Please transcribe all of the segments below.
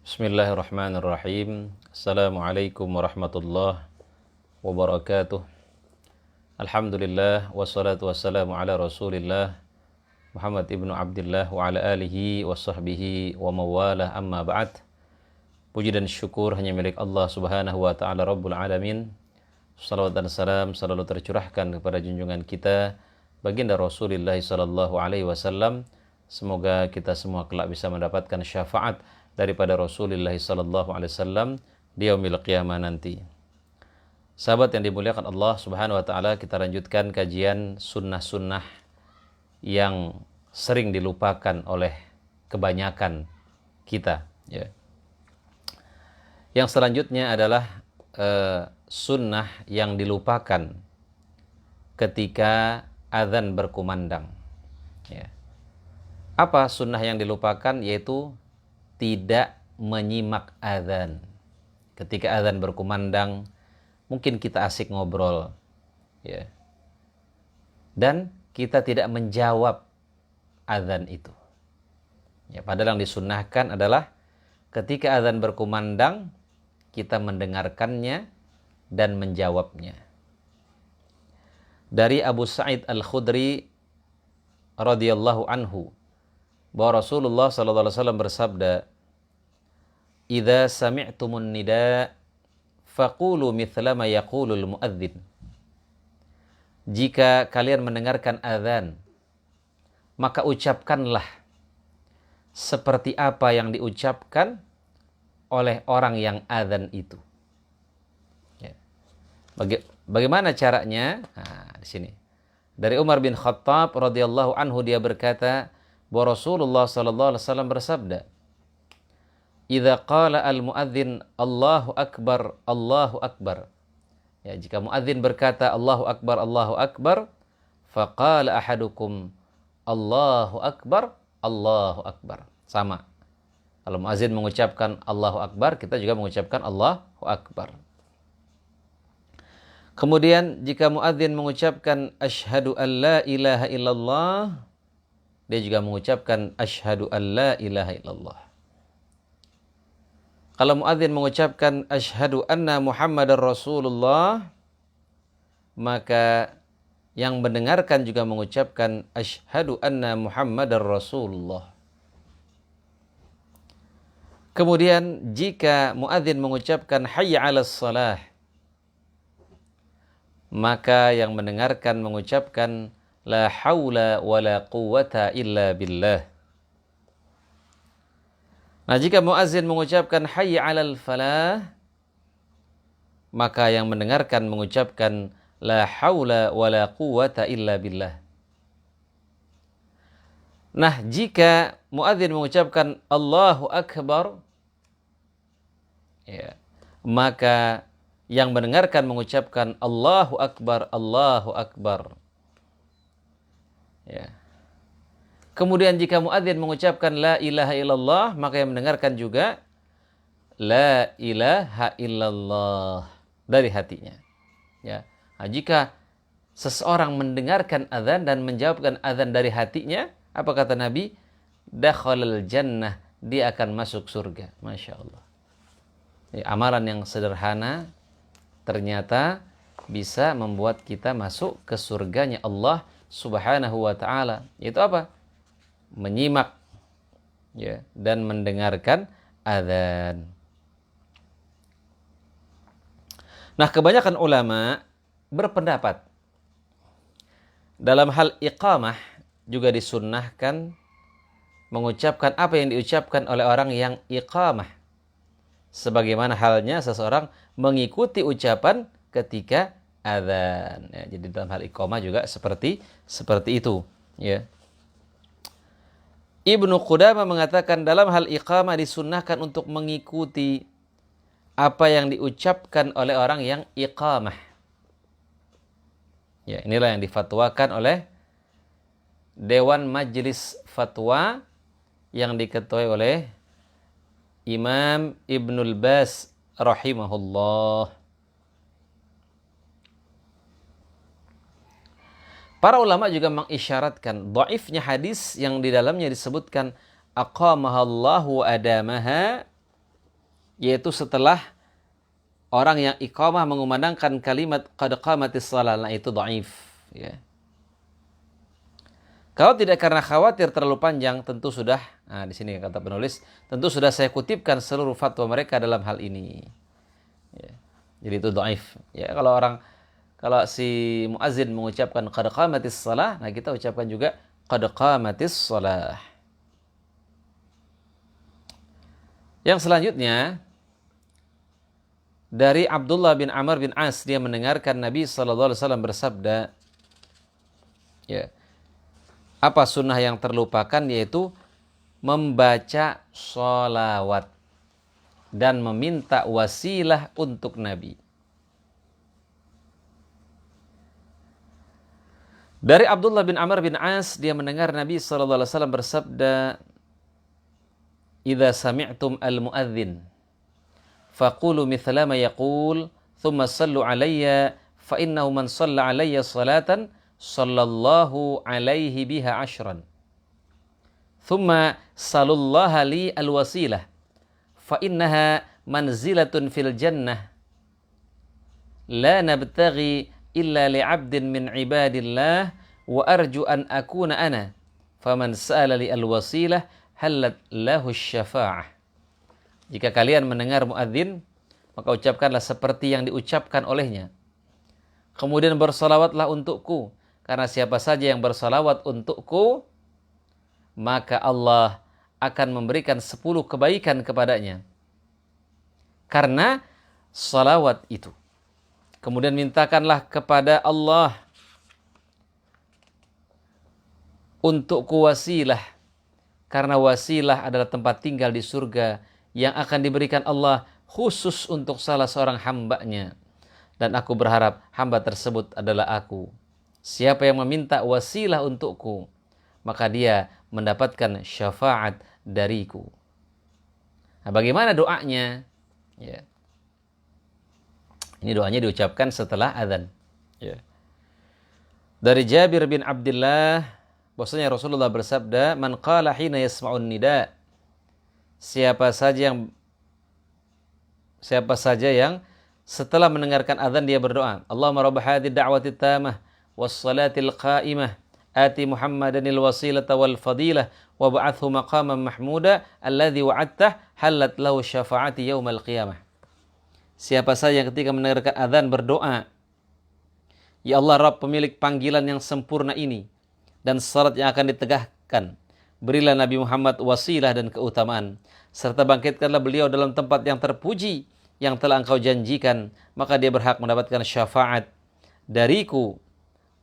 Bismillahirrahmanirrahim. Assalamualaikum warahmatullahi wabarakatuh. Alhamdulillah wassalatu wassalamu ala Rasulillah Muhammad ibnu Abdullah wa ala alihi wa sahbihi wa mawalah, amma ba'd. Puji dan syukur hanya milik Allah Subhanahu wa taala Rabbul alamin. Salawat dan salam selalu tercurahkan kepada junjungan kita baginda Rasulullah sallallahu alaihi wasallam. Semoga kita semua kelak bisa mendapatkan syafaat daripada Rasulullah sallallahu alaihi wasallam di yaumil qiyamah nanti. Sahabat yang dimuliakan Allah Subhanahu wa taala, kita lanjutkan kajian sunnah-sunnah yang sering dilupakan oleh kebanyakan kita, ya. Yang selanjutnya adalah sunnah yang dilupakan ketika azan berkumandang, ya. Apa sunnah yang dilupakan? Yaitu tidak menyimak azan. Ketika azan berkumandang, mungkin kita asik ngobrol, ya, dan kita tidak menjawab azan itu. Ya, padahal yang disunnahkan adalah ketika azan berkumandang, kita mendengarkannya dan menjawabnya. Dari Abu Sa'id Al-Khudri radhiyallahu anhu, bahwa Rasulullah sallallahu alaihi wasallam bersabda, "Idza sami'tumun nida faqulu mithla ma yaqulul muadzin." Jika kalian mendengarkan azan, maka ucapkanlah seperti apa yang diucapkan oleh orang yang azan itu. Ya. Bagaimana caranya? Nah, di sini. Dari Umar bin Khattab radhiyallahu anhu, dia berkata bahwa Rasulullah sallallahu alaihi wasallam bersabda, "Idza qala al-muadzin Allahu akbar, Allahu akbar." Ya, jika muadzin berkata Allahu akbar, faqala ahadukum Allahu akbar, Allahu akbar. Sama. Kalau muadzin mengucapkan Allahu akbar, kita juga mengucapkan Allahu akbar. Kemudian jika muadzin mengucapkan asyhadu an la ilaha illallah, dia juga mengucapkan asyhadu an la ilaha illallah. Kalau muadzin mengucapkan asyhadu anna Muhammadar Rasulullah, maka yang mendengarkan juga mengucapkan asyhadu anna Muhammadar Rasulullah. Kemudian jika muadzin mengucapkan hayya 'alas shalah, maka yang mendengarkan mengucapkan la haula wala quwwata illa billah. Nah, jika muadzin mengucapkan hayya 'alal falah, maka yang mendengarkan mengucapkan la haula wala quwwata illa billah. Nah, jika muadzin mengucapkan Allahu akbar, ya, maka yang mendengarkan mengucapkan Allahu akbar, Allahu akbar. Ya. Kemudian jika muadzin mengucapkan la ilaha illallah, maka yang mendengarkan juga la ilaha illallah dari hatinya. Ya. Nah, jika seseorang mendengarkan azan dan menjawabkan azan dari hatinya, apa kata Nabi? Dakhalal jannah, dia akan masuk surga. Masya Allah. Ya, amalan yang sederhana ternyata bisa membuat kita masuk ke surganya Allah Subhanahu wa ta'ala. Itu apa? Menyimak, ya, dan mendengarkan azan. Nah, kebanyakan ulama berpendapat dalam hal iqamah juga disunnahkan mengucapkan apa yang diucapkan oleh orang yang iqamah, sebagaimana halnya seseorang mengikuti ucapan ketika azan. Ya, jadi dalam hal iqamah juga seperti itu, ya. Ibnu Qudamah mengatakan dalam hal iqamah disunnahkan untuk mengikuti apa yang diucapkan oleh orang yang iqamah. Ya, inilah yang difatwakan oleh Dewan Majelis Fatwa yang diketuai oleh Imam Ibnul Bas rahimahullah. Para ulama juga mengisyaratkan dhaifnya hadis yang di dalamnya disebutkan aqamahallahu adamaha yaitu setelah orang yang iqamah mengumandangkan kalimat qad qamatis shalah, nah itu dhaif, ya. Kalau tidak karena khawatir terlalu panjang, tentu sudah, nah di sini kata penulis, tentu sudah saya kutipkan seluruh fatwa mereka dalam hal ini. Ya. Jadi itu dhaif. Ya, kalau si muazin mengucapkan qad qamatis shalah, nah kita ucapkan juga qad qamatis shalah. Yang selanjutnya dari Abdullah bin Amr bin As, dia mendengarkan Nabi SAW bersabda, ya, apa sunnah yang terlupakan, yaitu membaca sholawat dan meminta wasilah untuk Nabi. Dari Abdullah bin Amr bin As, dia mendengar Nabi SAW bersabda, idza sami'tum al-mu'adzin faqulu mithla ma yaqul thumma sallu alayya fa innahu man shalla alayya salatan sallallahu alaihi biha ashran thumma salullaha li al-wasilah fa innaha manzilatun fil jannah la nabtaghi illa li'abdin min ibadillah wa arju an akuna ana faman sa'ala li al-wasilah halat lahu syafa'ah. Jika kalian mendengar muadzin, maka ucapkanlah seperti yang diucapkan olehnya. Kemudian bersalawatlah untukku, karena siapa saja yang bersalawat untukku, maka Allah akan memberikan 10 kebaikan kepadanya. Karena salawat itu. Kemudian mintakanlah kepada Allah untukku wasilah, karena wasilah adalah tempat tinggal di surga yang akan diberikan Allah khusus untuk salah seorang hambanya. Dan aku berharap hamba tersebut adalah aku. Siapa yang meminta wasilah untukku, maka dia mendapatkan syafaat dariku. Nah, bagaimana doanya? Ya. Ini doanya diucapkan setelah azan. Ya. Dari Jabir bin Abdullah, bahwasanya Rasulullah bersabda, man qala hina yasma'un nida, siapa saja yang setelah mendengarkan azan dia berdoa, Allahumma rabb hadhihi da'wati tamah was salatil qa'imah ati Muhammadanil wasilata wal fadilah wa ba'athu maqaman mahmuda alladhi wa'adtah halat lahu syafa'ati yaumal qiyamah. Siapa saja yang ketika mendengarkan azan berdoa, ya Allah Rabb pemilik panggilan yang sempurna ini dan syarat yang akan ditegakkan, berilah Nabi Muhammad wasilah dan keutamaan, serta bangkitkanlah beliau dalam tempat yang terpuji yang telah engkau janjikan, maka dia berhak mendapatkan syafaat dariku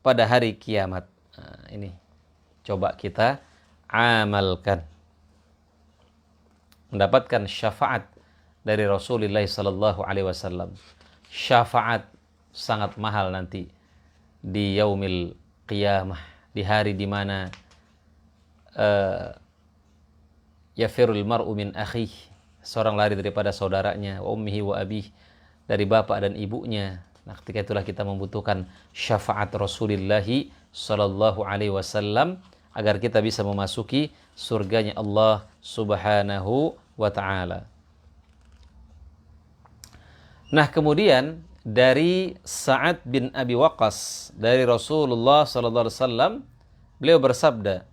pada hari kiamat. Nah, ini coba kita amalkan. Mendapatkan syafaat dari Rasulullah SAW. Syafaat sangat mahal nanti di yaumil qiyamah, di hari di mana yafirul mar'u min akhih, seorang lari daripada saudaranya, wa ummihi wa abih, dari bapak dan ibunya. Nah, ketika itulah kita membutuhkan syafaat Rasulullah sallallahu alaihi wasallam agar kita bisa memasuki surganya Allah Subhanahu wa taala. Nah, kemudian dari Sa'ad bin Abi Waqqas, dari Rasulullah sallallahu alaihi wasallam, beliau bersabda,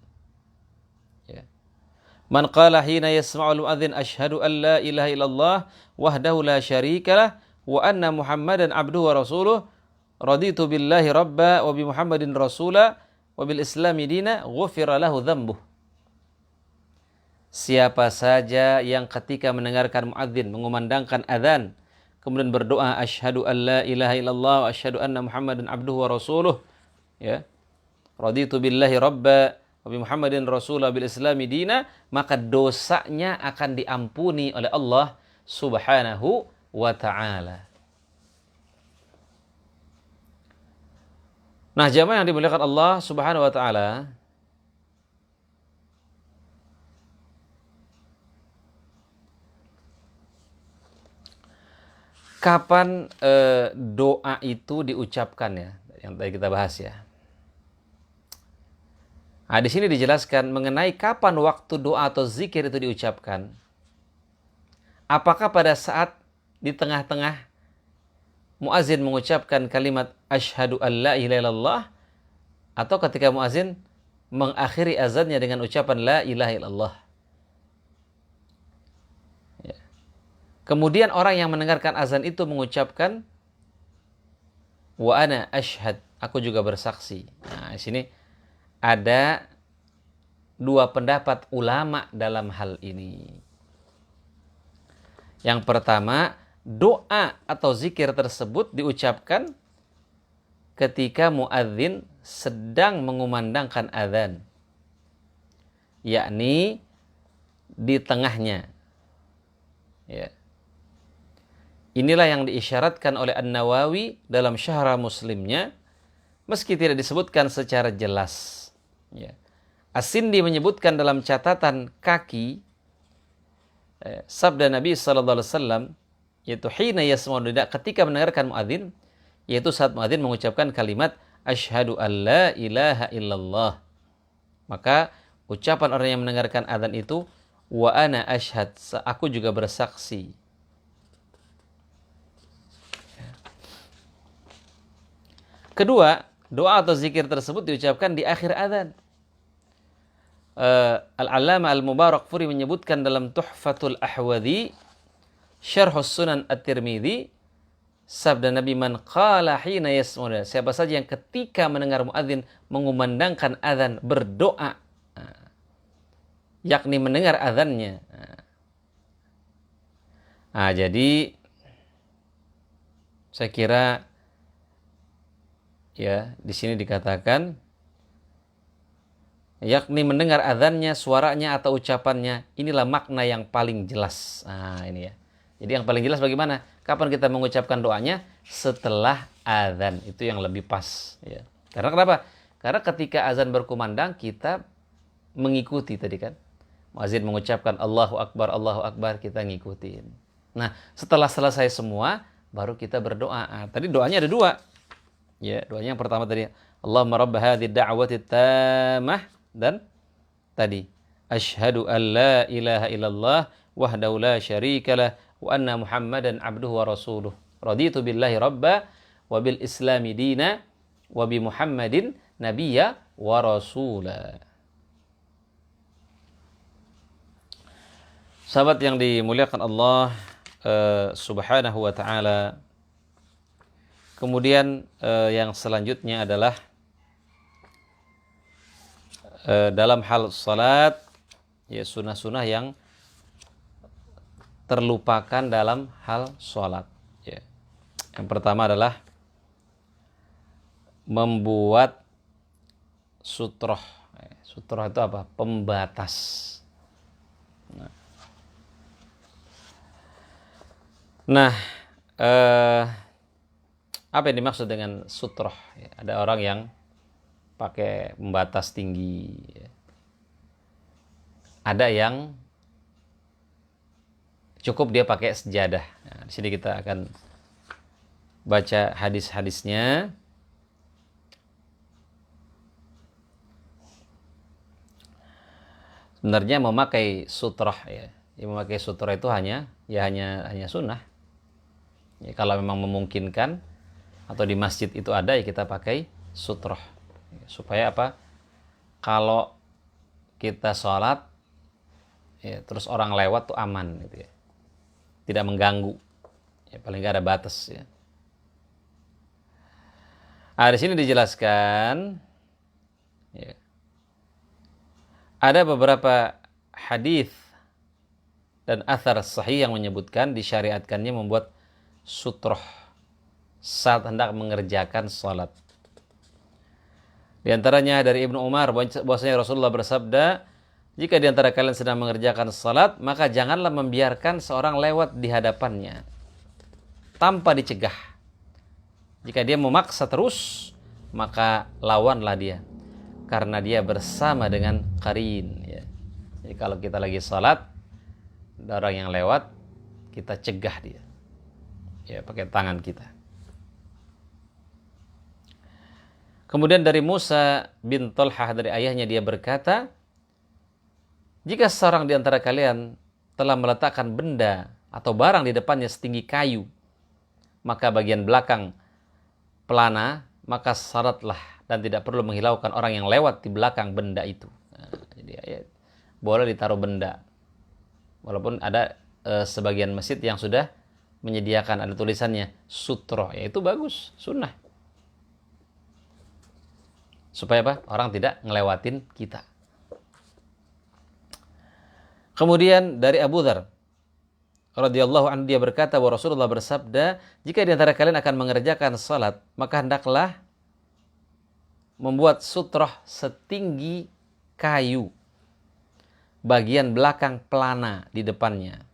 man qala hina yasma'ul mu'adzin asyhadu an la ilaha illallah wahdahu la syarikalah wa anna Muhammadan abduhu wa rasuluh raditu billahi rabba wa bi Muhammadin rasula wa bil islami dina ghufira lahu dzambuh. Siapa saja yang ketika mendengarkan muadzin mengumandangkan azan kemudian berdoa asyhadu an la ilaha illallah wa asyhadu anna Muhammadan abduhu wa rasuluh, ya, raditu billahi rabba Nabi Muhammadin Rasulullah bil Islami dina, maka dosanya akan diampuni oleh Allah Subhanahu wa taala. Nah, jamaah yang dimuliakan Allah Subhanahu wa taala, kapan doa itu diucapkan, ya, yang tadi kita bahas, ya. Nah, di sini dijelaskan mengenai kapan waktu doa atau zikir itu diucapkan. Apakah pada saat di tengah-tengah muazin mengucapkan kalimat asyhadu an la ilaha illallah, atau ketika muazin mengakhiri azannya dengan ucapan la ilaha illallah. Ya. Kemudian orang yang mendengarkan azan itu mengucapkan wa ana asyhad, aku juga bersaksi. Nah, di sini ada dua pendapat ulama dalam hal ini. Yang pertama, doa atau zikir tersebut diucapkan ketika muadzin sedang mengumandangkan azan, yakni di tengahnya. Ya. Inilah yang diisyaratkan oleh An-Nawawi dalam Syarah Muslimnya, meski tidak disebutkan secara jelas. Ya. As-Sindi menyebutkan dalam catatan kaki sabda Nabi sallallahu alaihi wasallam, yaitu hina yasma'u nida, ketika mendengarkan muadzin, yaitu saat muadzin mengucapkan kalimat asyhadu an la ilaha illallah. Maka ucapan orang yang mendengarkan azan itu wa ana asyhad, aku juga bersaksi. Kedua, doa atau zikir tersebut diucapkan di akhir azan. Al-Allamah Al-Mubarakfuri menyebutkan dalam Tuhfatul Ahwadhi Syarhus Sunan At-Tirmidzi, sabda Nabi, man qala hina yasma'u, siapa saja yang ketika mendengar muadzin mengumandangkan azan berdoa, yakni mendengar azannya. Jadi saya kira ya di sini dikatakan yakni mendengar azannya, suaranya atau ucapannya, inilah makna yang paling jelas. Ini ya. Jadi yang paling jelas bagaimana? Kapan kita mengucapkan doanya? Setelah azan. Itu yang lebih pas. Ya. Karena kenapa? Karena ketika azan berkumandang, kita mengikuti tadi kan. Muazin mengucapkan Allahu Akbar, kita ngikutin. Nah, setelah selesai semua, baru kita berdoa. Tadi doanya ada dua. Ya, doanya yang pertama tadi, Allahumma rabb hadhihi da'wati tammah, dan tadi asyhadu an la ilaha illallah wahdahu la syarikalah wa anna muhammadan abduhu wa rasuluh raditu billahi rabba wa bil islami dina wa bi muhammadin nabiyya wa rasula. Sahabat yang dimuliakan Allah subhanahu wa ta'ala, kemudian yang selanjutnya adalah dalam hal salat, ya sunnah-sunnah yang terlupakan dalam hal salat. Ya. Yang pertama adalah membuat sutroh. Sutroh itu apa? Pembatas. Nah, apa yang dimaksud dengan sutroh? Ya, ada orang yang pakai pembatas tinggi. Ada yang cukup dia pakai sejadah. Nah, di sini kita akan baca hadis-hadisnya. Sebenarnya memakai sutroh, ya. Memakai sutroh itu hanya sunnah. Ya, kalau memang memungkinkan atau di masjid itu ada, ya kita pakai sutroh. Supaya apa? Kalau kita sholat, ya, terus orang lewat tuh aman, gitu ya. Tidak mengganggu. Ya, paling nggak ada batas, ya. Di sini dijelaskan, ya, ada beberapa hadis dan athar sahih yang menyebutkan disyariatkannya membuat sutroh saat hendak mengerjakan sholat. Di antaranya dari Ibnu Umar, bahwasanya Rasulullah bersabda, jika di antara kalian sedang mengerjakan salat, maka janganlah membiarkan seorang lewat di hadapannya tanpa dicegah. Jika dia memaksa terus, maka lawanlah dia, karena dia bersama dengan qarin. Ya. Jadi kalau kita lagi salat, ada orang yang lewat, kita cegah dia. Ya, pakai tangan kita. Kemudian dari Musa bin Talhah, dari ayahnya, dia berkata, jika seorang di antara kalian telah meletakkan benda atau barang di depannya setinggi kayu, maka bagian belakang pelana, maka syaratlah dan tidak perlu menghilaukan orang yang lewat di belakang benda itu. Nah, jadi ya, boleh ditaruh benda. Walaupun ada sebagian masjid yang sudah menyediakan ada tulisannya sutroh, yaitu bagus, sunnah. Supaya apa? Orang tidak ngelewatin kita. Kemudian dari Abu Dzar radhiyallahu anhu, dia berkata bahwa Rasulullah bersabda, jika di antara kalian akan mengerjakan salat, maka hendaklah membuat sutroh setinggi kayu bagian belakang pelana di depannya.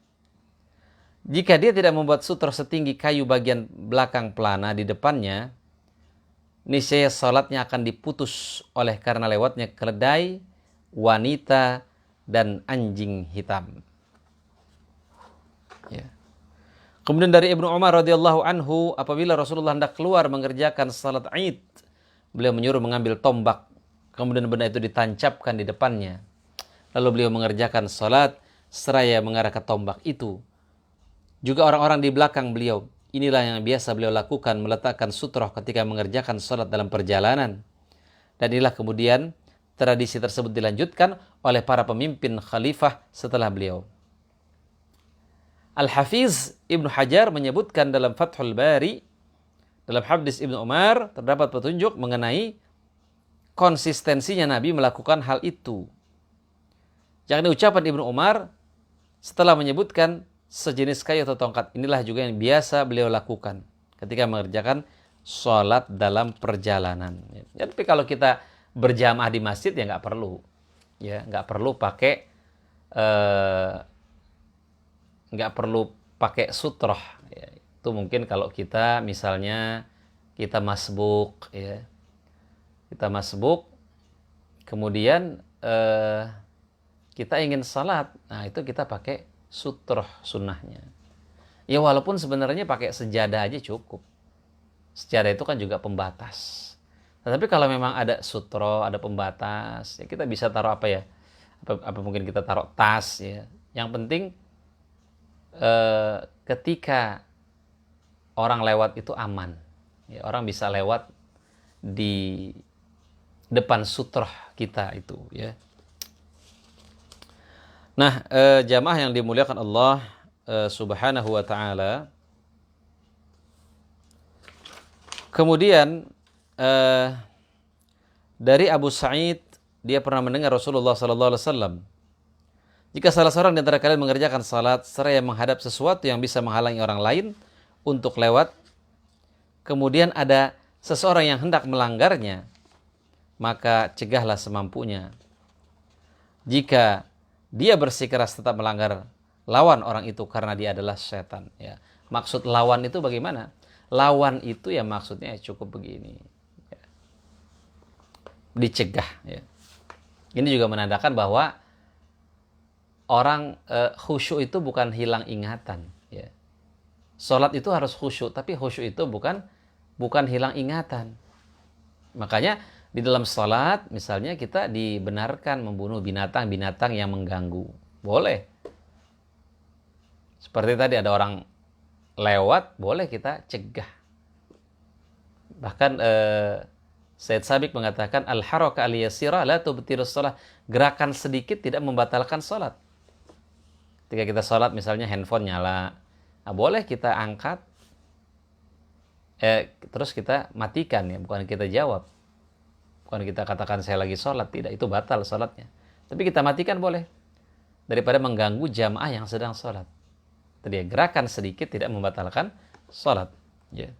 Jika dia tidak membuat sutroh setinggi kayu bagian belakang pelana di depannya, niscaya salatnya akan diputus oleh karena lewatnya keledai, wanita, dan anjing hitam. Ya. Kemudian dari Ibnu Umar radhiyallahu anhu, apabila Rasulullah hendak keluar mengerjakan salat Id, beliau menyuruh mengambil tombak, kemudian benda itu ditancapkan di depannya. Lalu beliau mengerjakan salat seraya mengarah ke tombak itu. Juga orang-orang di belakang beliau, inilah yang biasa beliau lakukan, meletakkan sutroh ketika mengerjakan salat dalam perjalanan. Dan inilah kemudian tradisi tersebut dilanjutkan oleh para pemimpin khalifah setelah beliau. Al-Hafiz Ibnu Hajar menyebutkan dalam Fathul Bari, dalam hadis Ibnu Umar terdapat petunjuk mengenai konsistensinya Nabi melakukan hal itu. Yakni ucapan Ibnu Umar setelah menyebutkan sejenis kayu atau tongkat, inilah juga yang biasa beliau lakukan ketika mengerjakan sholat dalam perjalanan. Ya, tapi kalau kita berjamaah di masjid ya nggak perlu, ya nggak perlu pakai sutroh. Ya, itu mungkin kalau kita misalnya kita masbuk, ya kita masbuk, kemudian kita ingin salat, nah itu kita pakai sutroh sunnahnya. Ya walaupun sebenarnya pakai sejadah aja cukup. Sejadah itu kan juga pembatas. Nah, tapi kalau memang ada sutroh, ada pembatas, ya kita bisa taruh apa ya? Apa mungkin kita taruh tas ya. Yang penting ketika orang lewat itu aman. Ya, orang bisa lewat di depan sutroh kita itu ya. Nah, jamaah yang dimuliakan Allah Subhanahu wa taala. Kemudian dari Abu Sa'id, dia pernah mendengar Rasulullah sallallahu alaihi wasallam, jika salah seorang di antara kalian mengerjakan salat seraya menghadap sesuatu yang bisa menghalangi orang lain untuk lewat, kemudian ada seseorang yang hendak melanggarnya, maka cegahlah semampunya. Jika dia bersikeras tetap melanggar, lawan orang itu karena dia adalah setan. Ya. Maksud lawan itu bagaimana? Lawan itu ya maksudnya cukup begini. Ya. Dicegah. Ya. Ini juga menandakan bahwa orang khusyuk itu bukan hilang ingatan. Ya. Sholat itu harus khusyuk, tapi khusyuk itu bukan hilang ingatan. Makanya di dalam salat misalnya kita dibenarkan membunuh binatang-binatang yang mengganggu. Boleh. Seperti tadi ada orang lewat, boleh kita cegah. Bahkan Said Sabiq mengatakan al-haraka al-yasira la tubtirus shalah. Gerakan sedikit tidak membatalkan salat. Ketika kita salat misalnya handphone nyala, nah, boleh kita angkat terus kita matikan ya, bukan kita jawab. Bukan kita katakan saya lagi sholat, tidak, itu batal sholatnya. Tapi kita matikan boleh. Daripada mengganggu jamaah yang sedang sholat. Jadi gerakan sedikit tidak membatalkan sholat. Ya.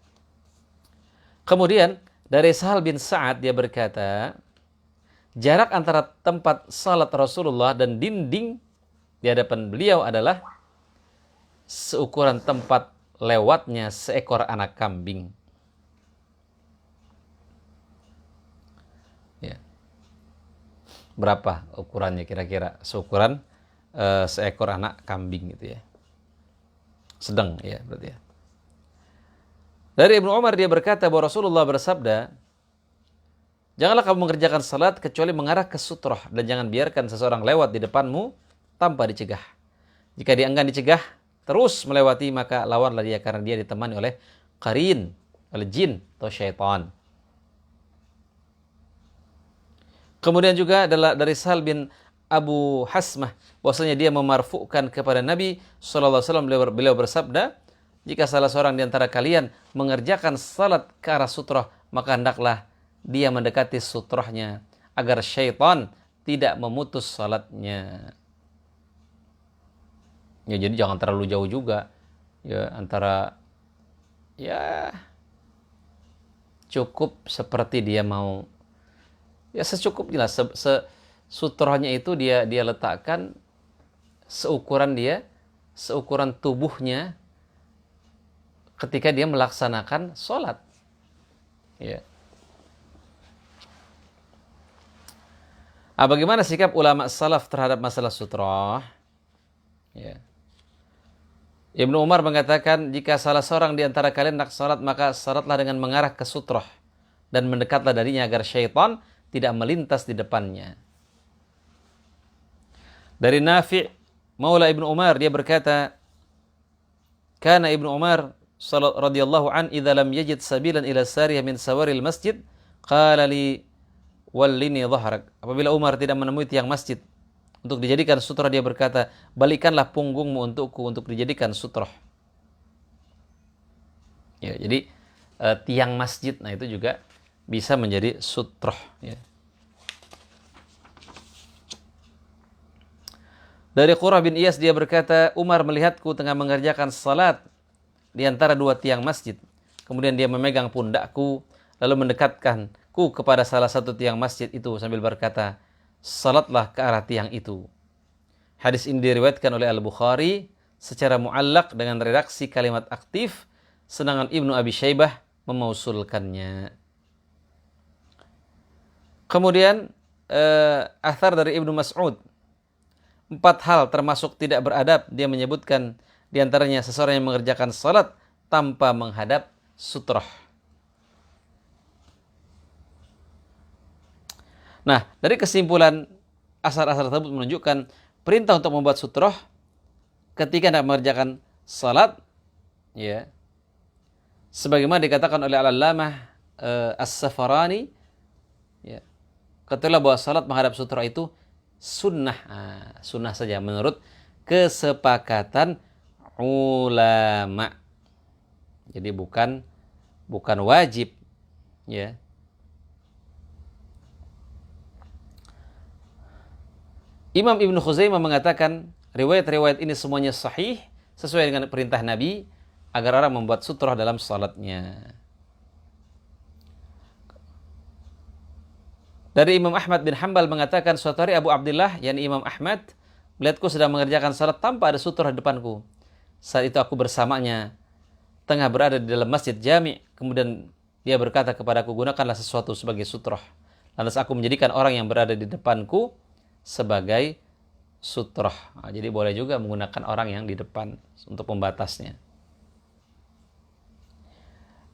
Kemudian dari Sahal bin Sa'ad dia berkata, jarak antara tempat sholat Rasulullah dan dinding di hadapan beliau adalah seukuran tempat lewatnya seekor anak kambing. Berapa ukurannya kira-kira? Seukuran seekor anak kambing gitu ya. Sedang ya berarti ya. Dari Ibnu Umar dia berkata bahwa Rasulullah bersabda, janganlah kamu mengerjakan salat kecuali mengarah ke sutroh, dan jangan biarkan seseorang lewat di depanmu tanpa dicegah. Jika dia enggan dicegah, terus melewati, maka lawanlah dia karena dia ditemani oleh qarin, oleh jin atau syaitan. Kemudian juga adalah dari Sahal bin Abu Hasmah, bahwasanya dia memarfu'kan kepada Nabi SAW, beliau bersabda, jika salah seorang di antara kalian mengerjakan salat ke arah sutrah, maka hendaklah dia mendekati sutrahnya agar syaitan tidak memutus salatnya. Ya, jadi jangan terlalu jauh juga. Ya, antara ya cukup seperti dia mau, ya secukupnya lah, sutrahnya itu dia letakkan seukuran tubuhnya ketika dia melaksanakan sholat. Ya. Bagaimana sikap ulama salaf terhadap masalah sutrah? Ya. Ibnu Umar mengatakan, jika salah seorang di antara kalian nak salat, maka salatlah dengan mengarah ke sutrah dan mendekatlah darinya agar syaitan tidak melintas di depannya. Dari Nafi' Maula Ibnu Umar, dia berkata, kana Ibnu Umar radhiyallahu an idza lam yajid sabilan ila sariyah min sawaril masjid qala li wallini dhahrak. Apabila Umar tidak menemui tiang masjid untuk dijadikan sutrah, dia berkata, balikanlah punggungmu untukku untuk dijadikan sutrah. Ya, jadi tiang masjid, nah itu juga bisa menjadi sutrah. Ya. Dari Qurrah bin Iyas, dia berkata, Umar melihatku tengah mengerjakan salat di antara dua tiang masjid. Kemudian dia memegang pundakku, lalu mendekatkanku kepada salah satu tiang masjid itu sambil berkata, salatlah ke arah tiang itu. Hadis ini diriwayatkan oleh Al-Bukhari secara muallaq dengan redaksi kalimat aktif, sedangkan Ibnu Abi Syaibah memausulkannya. Kemudian athar dari Ibnu Mas'ud, 4 hal termasuk tidak beradab, dia menyebutkan diantaranya seseorang yang mengerjakan salat tanpa menghadap sutrah. Nah, dari kesimpulan asar-asar tersebut menunjukkan perintah untuk membuat sutrah ketika hendak mengerjakan salat, ya, sebagaimana dikatakan oleh Al-Allamah As-Safarani, ya, katakanlah bahwa salat menghadap sutrah itu sunnah, sunnah saja menurut kesepakatan ulama. Jadi bukan wajib, ya. Imam Ibnu Khuzaimah mengatakan riwayat-riwayat ini semuanya sahih sesuai dengan perintah Nabi agar orang membuat sutrah dalam salatnya. Dari Imam Ahmad bin Hanbal mengatakan, suatu hari Abu Abdullah, yakni Imam Ahmad, melihatku sedang mengerjakan salat tanpa ada sutrah di depanku. Saat itu aku bersamanya tengah berada di dalam masjid jami'. Kemudian dia berkata kepadaku, gunakanlah sesuatu sebagai sutrah. Lantas aku menjadikan orang yang berada di depanku sebagai sutrah. Jadi boleh juga menggunakan orang yang di depan untuk pembatasnya.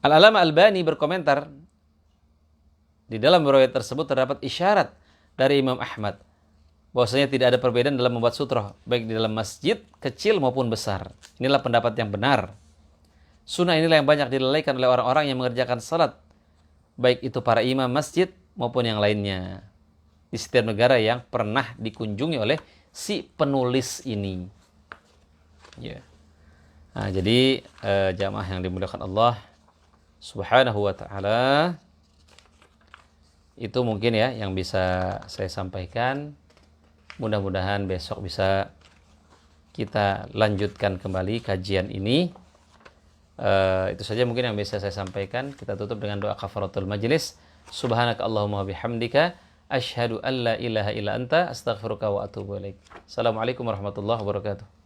Al-Allamah Albani berkomentar, di dalam riwayat tersebut terdapat isyarat dari Imam Ahmad bahwasanya tidak ada perbedaan dalam membuat sutrah baik di dalam masjid kecil maupun besar. Inilah pendapat yang benar. Sunnah inilah yang banyak dilalaikan oleh orang-orang yang mengerjakan salat, baik itu para imam masjid maupun yang lainnya, di setiap negara yang pernah dikunjungi oleh si penulis ini. Ya. Nah, jadi jamaah yang dimuliakan Allah Subhanahu wa ta'ala, itu mungkin ya yang bisa saya sampaikan. Mudah-mudahan besok bisa kita lanjutkan kembali kajian ini. Itu saja mungkin yang bisa saya sampaikan. Kita tutup dengan doa kafaratul majlis. Subhanaka Allahumma bihamdika asyhadu an la ilaha illa anta astaghfiruka wa atubu ilaik. Assalamualaikum warahmatullahi wabarakatuh.